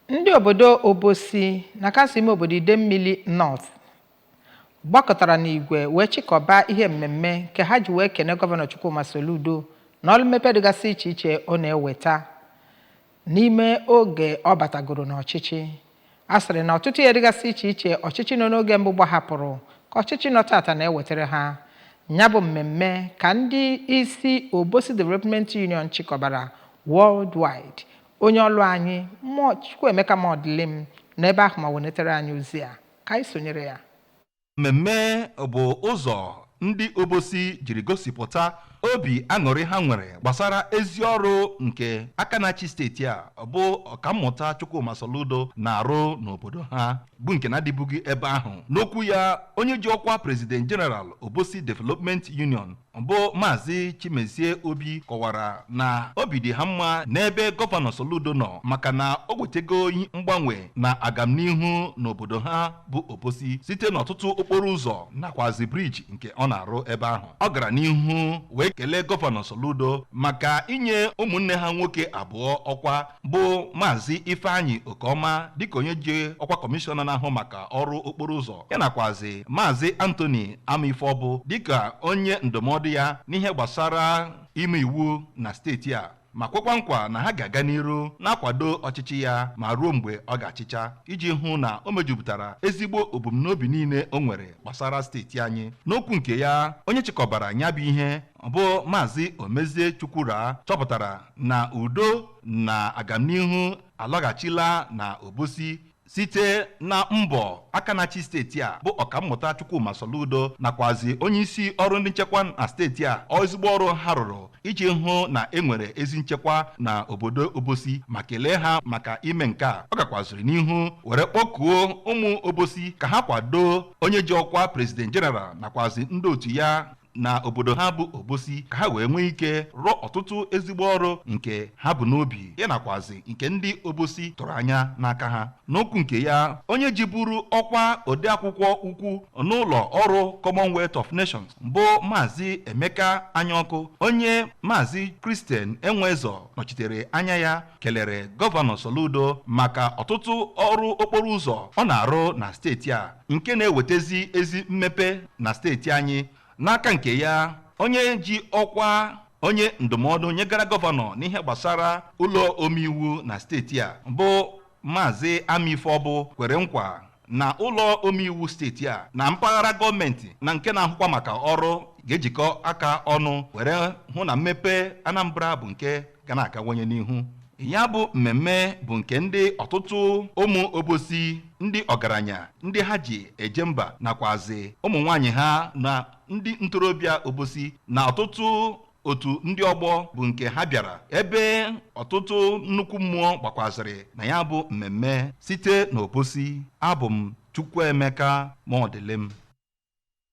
Ndị obodo Obosi na kasị obodo Idemmili North gbakọtara n'igwe wee chịkọba ihe mmemme nke ha ji wee kene gọvanọ Chukwuma Soludo na ọrụ mmepe dịgasị iche iche ọ na-eweta n'ime oge ọ batagoro n'ọchịchị. A sịrị na ọtụtụ ihe dịgasị iche iche ọchịchị nọ n'oge mbụ gbahapụrụ ka ọchịchị nọ tata na-ewetara ha. Ya bụ mmemme ka ndị isi Obosi Development Union chịkọbara worldwide. Onye ọlụ anyị Chukwuemeka Modilim n'ebe ahụ ma wenetere anyị ozi a ka anyị sonyere ya. Mmemme bụ ụzọ ndị Obosi jiri gosipụta obi aṅụrị ha nwere gbasara ezi ọrụ nke aka na-achị steeti a bụ ọkammụta Chukwuma Soludo na-arụ n'obodo ha bụ nke na-adịbughị ebe ahụ. N'okwu ya, onye ji ọkwa President General Obosi Development Union bụ Maazị Chimezie Obi kọwara na obi dị ha mma n'ebe gọvanọ Soludo nọ maka na o wetego mgbanwe na agamnihu n'obodo ha bụ Obosi site n'ọtụtụ okporo ụzọ nakwazi briji nke ọ na-arụ ebe ahụ. Ọ gara n'ihu wee kelee gọvanọ Soludo maka inye ụmụnne ha nwoke abụọ ọkwa bụ Maazị Ifeanyị Okeọma dịka onye ji ọkwa kọmishọna na-ahụ maka ọrụ okporo ụzọ ya nakwazi Maazị Anthony Amifọbụ dịka onye ndụmọdụ ya n'ihe gbasara ime iwu na steeti a ma kwekwa nkwa na ha ga-aga n'iru na-akwado ọchịchị ya ma ruo mgbe ọ ga-achịcha iji hụ na o mejupụtara ezigbo ebumnobi niile o nwere gbasara steeti anyị. N'okwu nke ya, onye chịkọbara ya bụ ihe bụ Maazị Omezie Chukwura chọpụtara na udo na agamnihu alọghachila na Obosi site na mbọ aka na-achị steeti a bụ ọkammụta Chukwuma Soludo nakwazi onye isi ọrụ ndị nchekwa na steeti a ezigbo ọrụ ha rụrụ iji hụ na enwere ezi nchekwa na obodo Obosi ma kelee ha maka ime nke a. Ọ gakwaziri n'ihu were kpọkuo ụmụ Obosi ka ha kwado onye ji ọkwa President General nakwazi ndị otu ya na obodo ha bụ Obosi ka ha wee nwee ike rụọ ọtụtụ ezigbo ọrụ nke ha bụ n'obi ya nakwazi nke ndị Obosi tụrụ anya n'aka ha. N'okwu nke ya, onye jiburu ọkwa odeakwụkwọ ukwu n'ụlọ ọrụ Commonwealth of Nations bụ Maazị Emeka Anyaọkụ, onye Maazị Christian Enwezo nọchitere anya ya, kelere gọvanọ Soludo maka ọtụtụ ọrụ okporo ụzọ ọ na-arụ na steeti a nke na-ewetezi ezi mmepe na steeti anyị. N'aka nke ya, onye ji ọkwa onye ndụmọdụ nyegara gọvanọ n'ihe gbasara ụlọ omeiwu na steeti a bụ Maazị Amifọbụ kwere nkwa na ụlọ omeiwu steeti a na mpaghara gọọmenti na nke na-ahụkwa maka ọrụ ga-ejikọ aka ọnụ were hụ na mmepe Anambra bụ nke ga na-akawanye n'ihu. Ya bụ mmemme bụ nke ndị ọtụtụ ụmụ Obosi, ndị ọgaranya, ndị ha ji eje mba nakwazi ụmụ nwaanyị ha na ndị ntorobịa Obosi na ọtụtụ otu ndị ọgbọ bụ nke ha bịara ebe ọtụtụ nnukwu mmụọ gbakwaziri na ya bụ mmemme site n'Obosi. Abụ m Chukwuemeka Modilim.